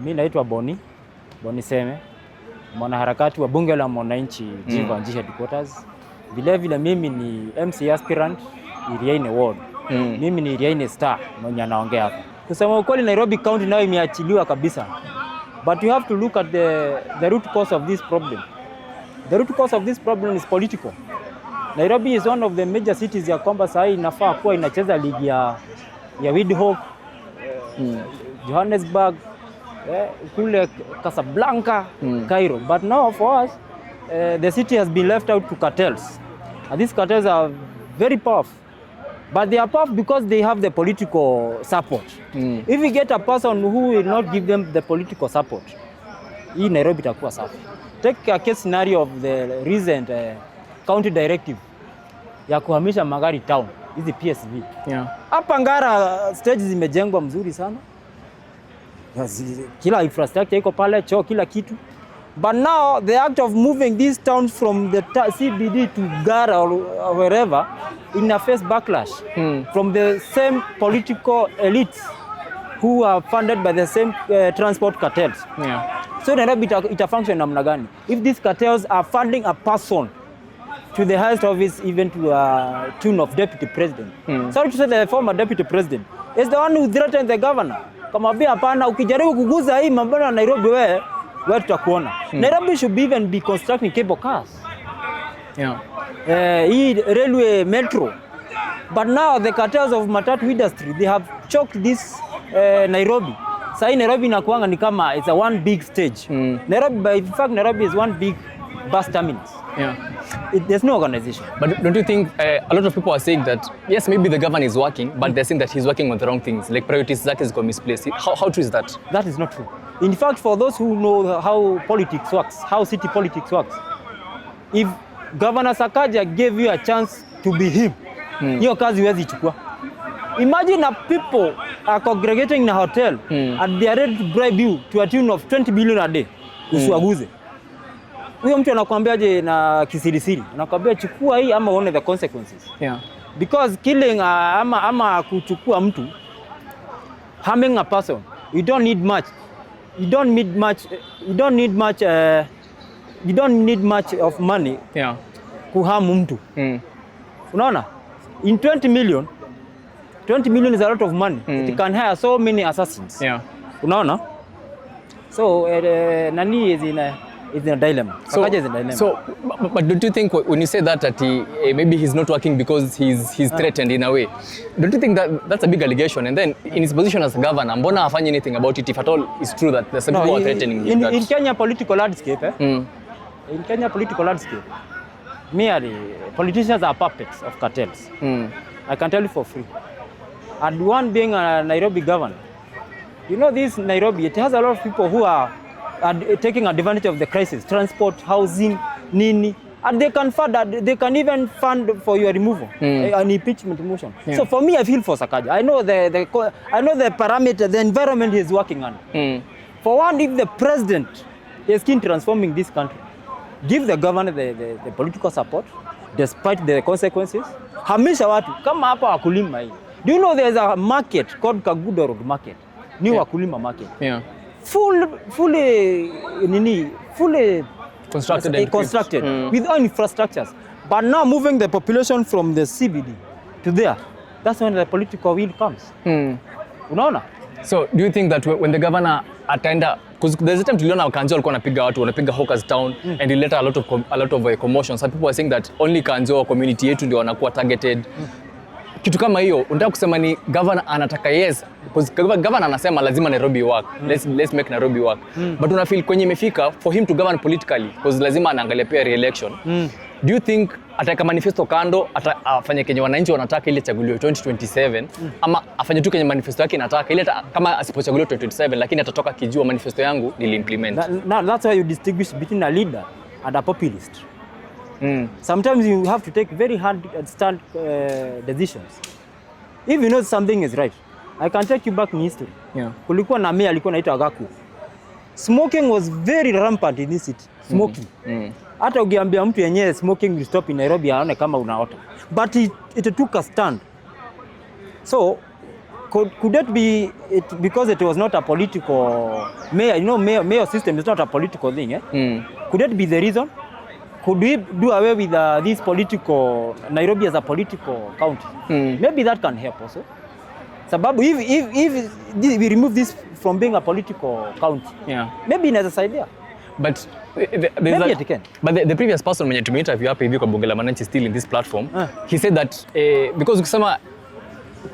Mimi naitwa Boni Seme, mwanaharakati wa Bunge La Mwananchi Jivanji headquarters. Vile vile mimi ni MC aspirant Iriaine ward. Mimi ni Iriaine star mwenye anaongea hapa. Kusema ukweli, Nairobi County nayo imeachiliwa kabisa. But you have to look at the root cause of this problem. The root cause of this problem is political. Nairobi is one of the major cities ya kwamba sasa inafaa kuwa inacheza ligi ya Windhoek, Johannesburg, kule Casablanca, Cairo. But now for us, the city has been left out to cartels. And these cartels are very powerful. But they are powerful because they have the political support. If we get a person who will not give them the political support, hii Nairobi itakuwa safi. Take a case scenario of the recent county directive ya kuhamisha magari town, hizi PSV. Hapa Ngara stage zimejengwa mzuri sana. Kila infrastructure iko pale, choo, kila kitu. But now the act of moving these towns from the CBD to Ngara or wherever in a face backlash from the same political elites who are funded by the same transport cartels. So Nairobi ita function namna gani? If these cartels are funding a person to the highest office, even to a tune of deputy president. Sorry to say, the former deputy president is the one who threatened the governor. Kama bia hapana, ukijaribu kuguza hii mambo na Nairobi wewe tutakuona. Nairobi should even be constructing cable cars. Hii railway metro. But now the cartels of matatu industry, they have choked this Nairobi. Sasa Nairobi inakuanga ni kama it's a one big stage. Nairobi, by fact, Nairobi is one big bus terminus. There's no organization. But don't you think a lot of people are saying that, yes, maybe the governor is working, but they're saying that he's working on the wrong things, like priorities that is got misplaced. How true is that? That is not true. In fact, for those who know how politics works, how city politics works, if Governor Sakaja gave you a chance to be him, hiyo kazi huwezi chukua. Imagine people are congregating in a hotel and they are ready to bribe you to a tune of 20 billion a day. Usiwaguze. Huyo mtu anakuambiaje na kisirisiri? Anakuambia chukua hii ama uone the consequences. Because killing ama kuchukua mtu, harming a person, you don't need much of money kuhamu mtu. Unaona? In 20 million is a lot of money. It can hire so many assassins. Unaona? So nani is in a dilemma. So but don't you think when you say that maybe he's not working because he's threatened in a way, don't you think that that's a big allegation? And then in his position as governor, mbona hafanyi anything about it if at all it's true that there's some people threatening him? In Kenya political landscape, in Kenya political landscape, merely politicians are puppets of cartels. I can tell you for free. And one being a Nairobi governor, you know, this Nairobi, it has a lot of people who are taking advantage of the crisis, transport, housing, nini, and they can even fund for your removal, an impeachment motion. So for me, I feel for Sakaja. I know the parameter, the environment he is working on. For one, if the president is keen transforming this country, give the governor the political support, despite the consequences. Hamisha watu kama hapa wakulima hii. Do you know there's a market called Kaguda Road Market? New Wakulima Market. Fully constructed with all infrastructures. But now moving the population from the CBD to there, that's when the political will comes. Unaona? So do you think that when the governor attended, because there's a time tuliona Kanjo alikuwa anapiga watu, wanapiga hawkers town, and it led a lot of commotion. Some people are saying that only Kanjo community yetu ndio wanakuwa targeted. Kitu kama hiyo, unataka kusema ni governor anataka because governor anasema lazima Nairobi work. Let's make Nairobi work. But una feel kwenye imefika for him to govern politically because lazima anaangalia pia re-election. Do you think ataka manifesto kando, afanye kenye wananchi wanataka ile chaguliwe 2027 ama afanye tu kenye manifesto yake inataka ile kama asipochaguliwa 2027 lakini atatoka kijua manifesto yangu nili-implement. That's why you distinguish between a leader and a populist. Sometimes you have to take very hard stand decisions. If you know something is right, I can take you back in history. Kulikuwa na mimi alikuwa anaitwa Gaku. Smoking was very rampant in this city. Smoking. Hata ukiambia mtu yenyewe smoking will stop in Nairobi aone kama unaota. But it took a stand. So could that be it because it was not a political mayor? You know, mayor system is not a political thing. Could that be the reason? Could we do away with this political Nairobi as a political county? Maybe that can help also. Sababu if we remove this from being a political county, maybe inaweza saidia. But maybe it can. But the previous person mwenye tumeinterview hapa hivi kwa Bunge La Mwananchi still in this platform, he said that because ukisema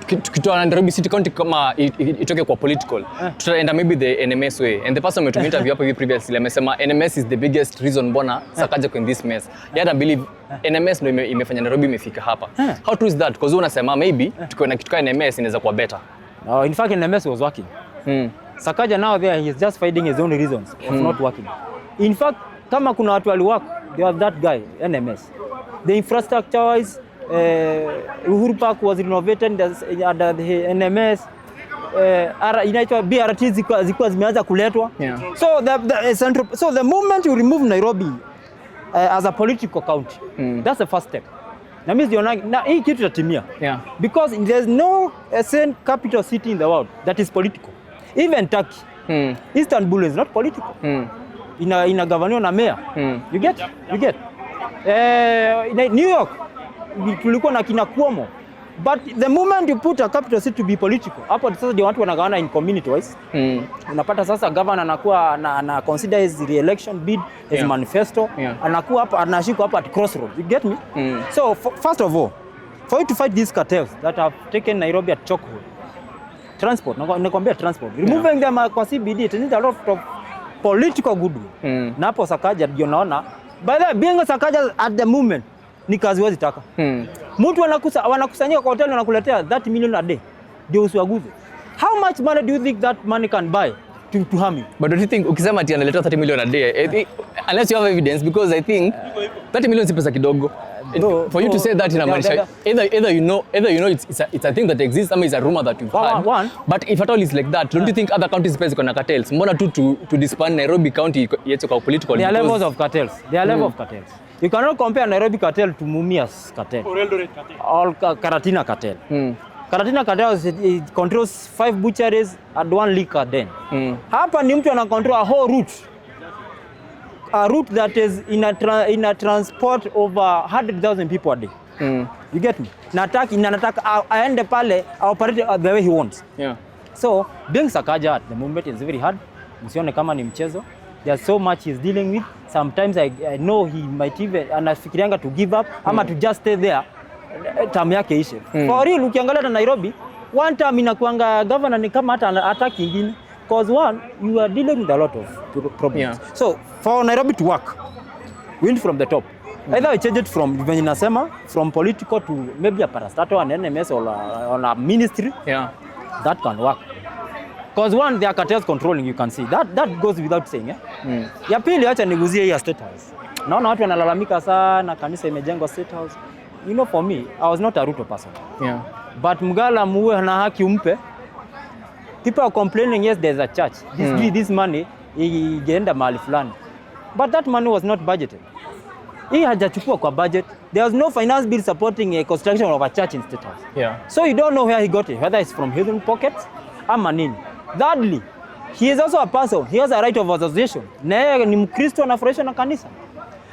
kitoa Nairobi City County kama itoke kwa political, tutaenda maybe the NMS way. And the person mwenye tumeinterview hapa hivi previously amesema NMS is the biggest reason mbona Sakaja kwa in this mess. Yet I believe NMS ndio imefanya Nairobi imefika hapa. How true is that? Because unasema maybe tukiwa na kitu kama NMS inaweza kuwa better. No, in fact NMS was working. Sakaja now there he is just finding his own reasons of not working. In fact, kama kuna watu waliwork, they have that guy, NMS. The infrastructure wise, Uhuru Park was renovated under the NMS. Inaitwa BRT zilikuwa zimeanza kuletwa. So the moment you remove Nairobi as a political county, that's the first step. Na mimi na hii kitu tatimia. Because there's no sane capital city in the world that is political. Even Turkey, Istanbul is not political. Inagavaniwa na mayor. You get? New York, tulikuwa na kina Cuomo. But the moment you put a capital city to be political, hapo sasa ndio watu wanagawana in community wise. Unapata sasa governor anakuwa ana consider his re-election bid, his manifesto, anakuwa hapa anashika hapa at crossroads. You get me? So first of all, for you to fight these cartels that have taken Nairobi at chokehold, transport, nakwambia transport, removing them kwa CBD, it needs a lot of political goodwill. Na hapo Sakaja ndio naona, by the way, being Sakaja at the moment ni kazi wazi taka. Mtu wanakusanyika kwa hotel wanakuletea 30 million a day. Ndio usiwaguze. How much money do you think that money can buy to harm you? But don't you think ukisema ati analeta 30 million a day, unless you have evidence, because I think 30 million si pesa kidogo. For you to say that in America, either you know it's a thing that exists, or it's a rumor that you've heard. But if at all it's like that, don't you think other counties pesa kuna cartels? Mbona tu to disband Nairobi county yetu kwa political? There are levels of cartels. You cannot compare Nairobi cartel to Mumias cartel. Or Eldoret cartel. Or Karatina cartel. Karatina cartel it controls 5 butcheries and 1 liquor den. Hapa ni mtu ana control a whole route. A route that is in a transport over 100,000 people a day. You get me? Nataka aende pale operate the way he wants. So being Sakaja at the moment is very hard. Msione kama ni mchezo. There's so much he's dealing with. Sometimes I know he might even anafikirianga to give up ama to just stay there term yake ishe. For real ukiangalia na Nairobi, one term inakuanga governor ni kama hata attack nyingine. Because one, you are dealing with a lot of problems. So for Nairobi to work, we need from the top. Either we change it from venye nasema, from political to maybe a parastatal, an NMS or a ministry. That can work. Because one, there are cartels controlling, you can see. That goes without saying. Ya pili acha niguzie ya statehouse. Naona watu wanalalamika sana kanisa imejengwa statehouse. You know, for me, I was not a Ruto person. But Mgala muwe na haki umpe. People are complaining, yes, there's a church. This money, igeenda mahali fulani. But that money was not budgeted. Hii hajachukua kwa budget. There was no finance bill supporting a construction of a church in State House. So you don't know where he got it, whether it's from his own pockets ama nini. Thirdly, he is also a person. He has a right of association. Na yeye ni Mkristo anafurahishwa na kanisa.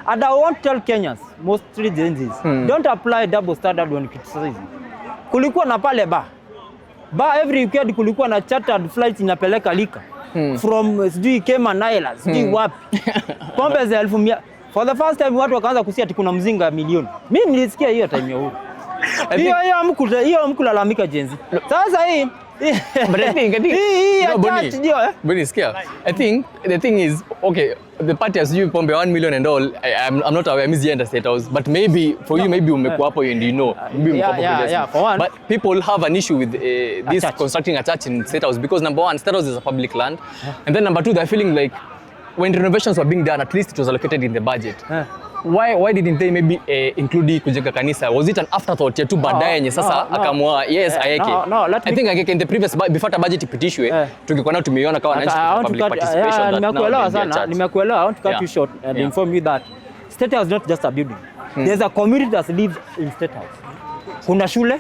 And I won't tell Kenyans, mostly Gen Zs, don't apply double standard when criticizing. Kulikuwa na pale ba every weekend kulikuwa na chartered flights inapeleka lika from sijui Cayman Islands, sijui wapi. Pombe za 1,000. For the first time watu wakaanza kusia ati kuna mzinga milioni. Mimi nilisikia hiyo time ya Uhuru. Hiyo mkulalamika Gen Z. Sasa hii but I think I think the thing is, okay, the party has you pombe 1 million and all. I'm not aware, I'm in the State House, but maybe for you, maybe umekuwa hapo and you know, maybe for one. But people have an issue with this constructing a church in State House because number one, State House is a public land, and then number two, they're feeling like when renovations were being done, at least it was allocated in the budget. Why didn't they maybe include kujenga kanisa? Was it an afterthought yetu baadaye yenye sasa akamua aeke? I think like in the previous before the budget ipitishwe tungekuwa nao tumeiona kama wananchi public participation. Nimekuelewa sana. Nimekuelewa. I want to cut you short and inform you that State House is not just a building. There's a community that lives in State House. Kuna shule,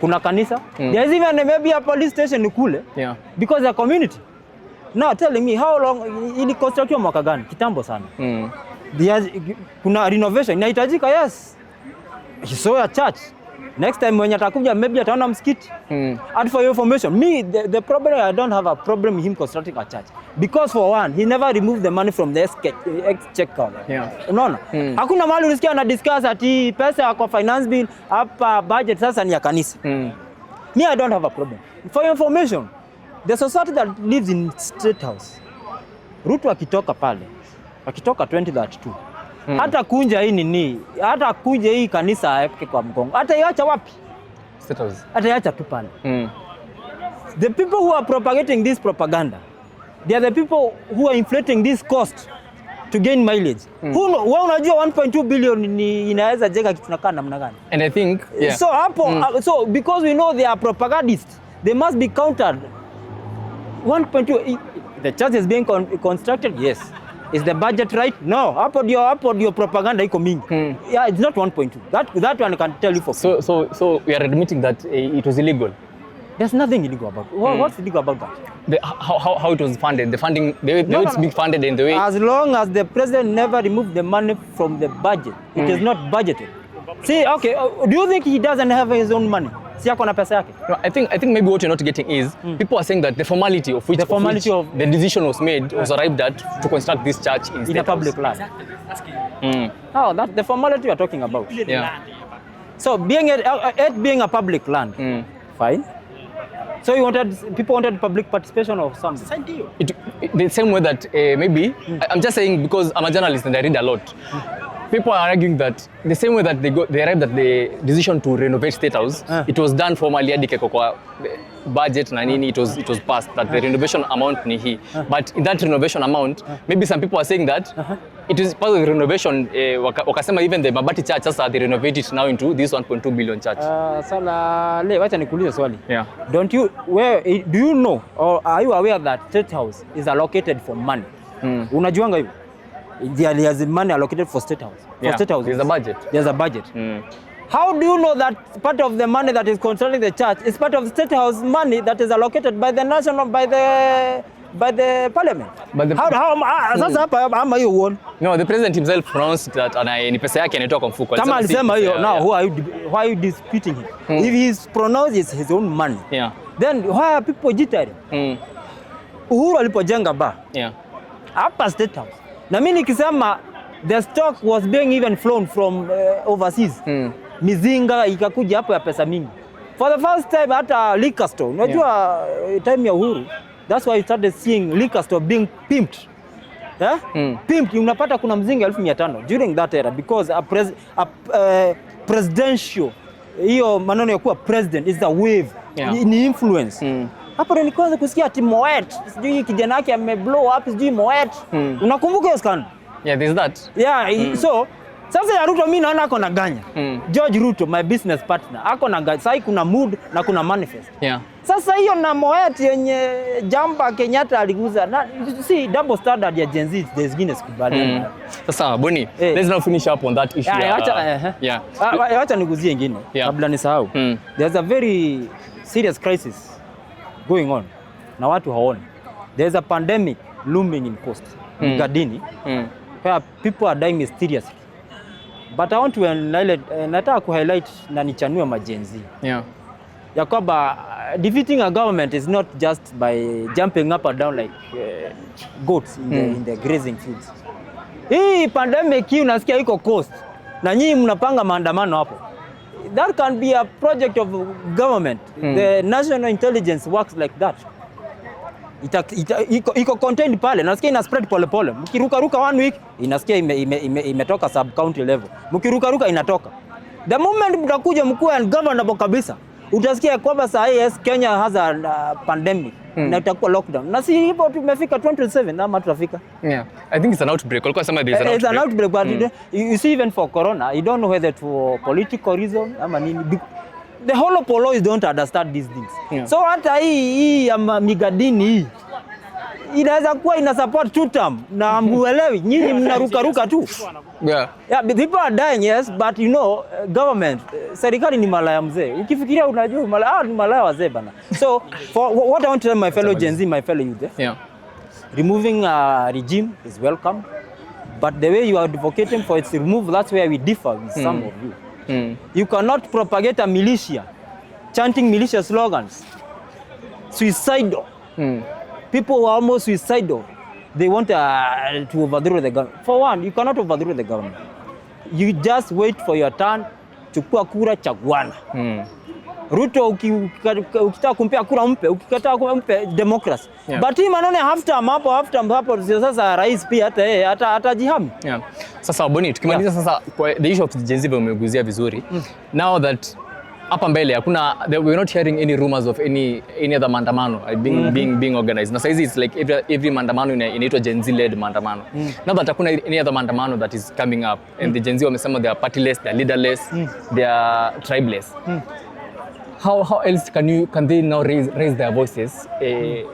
kuna kanisa. There is even maybe a police station kule. Yeah. Because the community. Now telling me how long ili constructiwa mwaka gani? Kitambo sana. Kuna renovation inahitajika, yes. He saw a church. Next time when atakuja maybe ataona msikiti. And for your information, me the problem, I don't have a problem with him constructing a church. Because for one, he never removed the money from the exchequer. Yeah. Unaona? Hakuna mahali ulisikia na discuss ati pesa kwa finance bill hapa budget sasa ni ya kanisa. Me, I don't have a problem. For your information, the society that lives in statehouse, Ruto akitoka pale, akitoka 2032, hata kunja hii nini, hata kunja hii kanisa yake kwa mgongo, hata iacha wapi? Statehouse. Hata iacha tu pale. The people who are propagating this propaganda, they are the people who are inflating this cost to gain mileage. Wewe unajua 1.2 billion ni inaweza jenga kitu nakaa namna gani? And I think so hapo so because we know they are propagandists, they must be countered. 1.2, the church is being constructed, yes. Is the budget right? No. Hapo ndio propaganda iko mingi. Yeah, it's not 1.2. That one I can tell you for free. So we are admitting that it was illegal. There's nothing illegal about it. What's illegal about that? How it was funded, the funding, the way it's being funded and the way... As long as the president never removed the money from the budget, it is not budgeted. See, okay, do you think he doesn't have his own money? Si yako na pesa yake? No, I think maybe what you're not getting is people are saying that the formality of which the decision was made was arrived at to construct this church in a public land. No, that's the formality you're talking about. Yeah. So being a public land, fine. So people wanted public participation or something? The same way that maybe, I'm just saying because I'm a journalist and I read a lot. People are arguing that the same way that they arrived at the decision to renovate State House, it was done formally hadi keko kwa budget na nini, it was passed that the renovation amount ni hii. But in that renovation amount, maybe some people are saying that it is part of the renovation, wakasema even the Mabati church sasa they renovate it now into this 1.2 billion church. Wacha nikuulize swali. Yeah. Do you know or are you aware that State House is allocated for money? Unajuanga hivyo? There is money allocated for State House. Yeah, there's a budget. There's a budget. How do you know that part of the money that is concerning the church is part of the State House money that is allocated by the parliament? Sasa hapa ama hiyo uone? No, the president himself pronounced that ni pesa yake anatoka kwa mfuko. Kama alisema hiyo, now why are you disputing him? If he's pronounced his own money, then why are people jittering? Uhuru alipojenga bar. Hapa State House. Na mimi nikisema the stock was being even flown from overseas. Mizinga ikakuja hapo ya pesa mingi. For the first time hata liquor store. Unajua time ya Uhuru, that's why you started seeing liquor store being pimped. Pimped, unapata kuna mzinga 1500 during that era because a presidential hiyo maneno ya kuwa president is a wave, ni influence. Hapo ndio nikaanza kusikia ati Moet, sijui kijana yake ameblow up, sijui Moet. Unakumbuka hiyo scandal? Yeah, there's that. Yeah, so sasa ya Ruto mimi naona ako na ganya. George Ruto, my business partner, ako na ganya. Sasa kuna mood na kuna manifest. Yeah. Sasa hiyo na Moet yenye Jamba Kenyatta aliguza. Na see double standard ya Gen Z there's Guinness kubali. Sasa Boni, let's now finish up on that issue. Acha niguzie nyingine kabla nisahau. There's a very serious crisis going on na watu haoni. There's a pandemic looming in coast Gadini where people are dying mysteriously. But I want to nataka kuhighlight na nichanue majenzi. Ya kwamba defeating a government is not just by jumping up and down like goats in the grazing fields. Hii pandemic hii unasikia iko coast na nyinyi mnapanga maandamano hapo. That can be a project of government. The national intelligence works like that. Iko contained pale. Nasikia ina spread pole pole. Mkiruka 1 week inasikia imetoka sub county level. Mkiruka inatoka. The moment mtakuja mkuu and governable kabisa, utasikia kwamba saa hii Kenya has a pandemic na itakuwa lockdown. Na si hivyo tumefika 2027 ama tutafika. I think it's an outbreak. Walikuwa sema there is an outbreak. It's an outbreak, but you see even for corona, you don't know whether for political reason ama nini. The whole of Polo don't understand these things. So hata hii ya Migadini hii inaweza kuwa ina support two term na muelewi nyinyi mnaruka tu. Yeah, people are dying, yes, but you know government, serikali ni malaya mzee. Ukifikiria unajua malaya ni malaya wazee bana. So for what I want to tell my fellow Gen Z, my fellow youth, yeah. Removing a regime is welcome, but the way you are advocating for its removal, that's where we differ with some of you. You cannot propagate a militia, chanting militia slogans, suicidal. People who are almost suicidal. They want to overthrow the government. For one, you cannot overthrow the government. You just wait for your turn. Chukua kura, chaguana. Ruto ukitaka kumpea kura mpe, ukikataa kumpe democracy. Yeah. But hii maneno half term hapo sasa rais pia hata yeye atajihami. Yeah. Sasa Boni, tukimaliza sasa kwa the issue of Gen Z umeguzia vizuri. Now that hapa mbele hakuna, we're not hearing any rumors of any other maandamano being organized. Na saizi it's like every maandamano inaitwa Gen Z led maandamano. Now that hakuna any other maandamano that is coming up and the Gen Z wamesema they are partyless, they are leaderless, they are tribeless. How else can they now raise their voices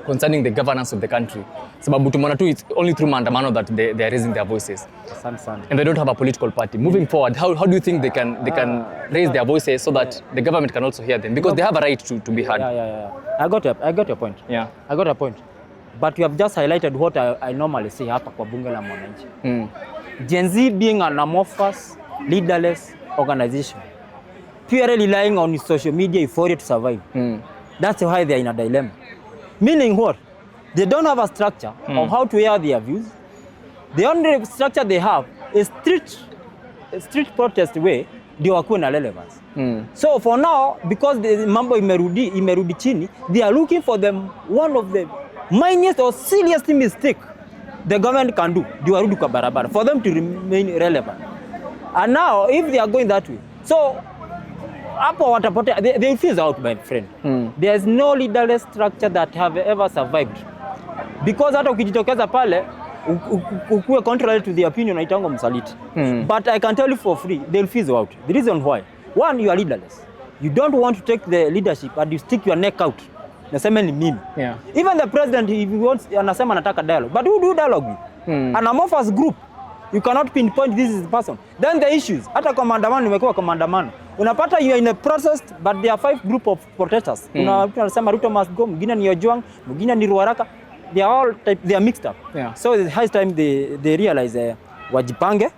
concerning the governance of the country? Sababu tumeona tu it's only through maandamano that they are raising their voices. And they don't have a political party. Moving forward, how do you think they can raise their voices so that the government can also hear them? Because they have a right to be heard. Yeah. I got your point. Yeah. I got a point. But you have just highlighted what I normally say hapa kwa Bunge La Mwananchi. Gen Z being an amorphous, leaderless organization, purely relying on social media euphoria to survive. That's why they are in a dilemma. Meaning what? They don't have a structure of how to air their views. The only structure they have is street protest way ndio wakuwe na relevance. So for now, because the mambo imerudi chini, they are looking for them one of the minor or silliest mistake the government can do, ndio warudi kwa barabara for them to remain relevant. And now if they are going that way, so hapo watapotea, they feel out, my friend. There is no leaderless structure that have ever survived. Because hata ukijitokeza pale ukuwe contrary to the opinion aitango msaliti. But I can tell you for free, they'll fizzle out. The reason why: one, you are leaderless. You don't want to take the leadership and you stick your neck out. Nasema ni mimi. Yeah. Even the president, if he wants, anasema anataka dialogue. But who do dialogue with? An amorphous group. You cannot pinpoint this is the person. Then the issues. Hata kwa maandamano, nimekuwa kwa maandamano. Unapata you are in a process, but there are 5 group of protesters. Unasema Ruto must go, mwingine ni Ojwang, mwingine ni Ruaraka. They are all they are mixed up. Yeah. So it's high time they realize wajipange.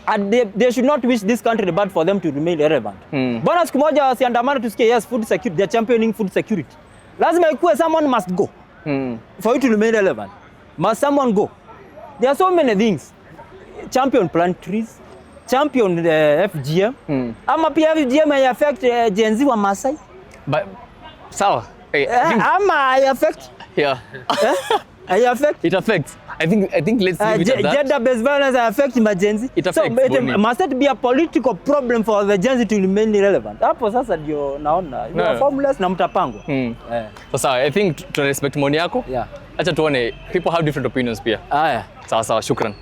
And they should not wish this country bad for them to remain relevant. Bwana siku moja wasiandamana tusikie yes food security, they are championing food security. Lazima ikuwe someone must go. For you to remain relevant. Must someone go. There are so many things. Champion plant trees, champion FGM. Ama pia FGM may affect Gen Z wa Masai. But sawa. Ama I affect. Yeah. I affect. It affects. I think let's leave it at that. Gender-based violence affects my Gen Z. It affects. So must it be a political problem for the Gen Z to remain relevant? Hapo sasa ndio naona you are formless na mtapangwa. Sasa I think to respect maoni yako. Yeah. Acha tuone people have different opinions pia. Haya. Sawa, shukran.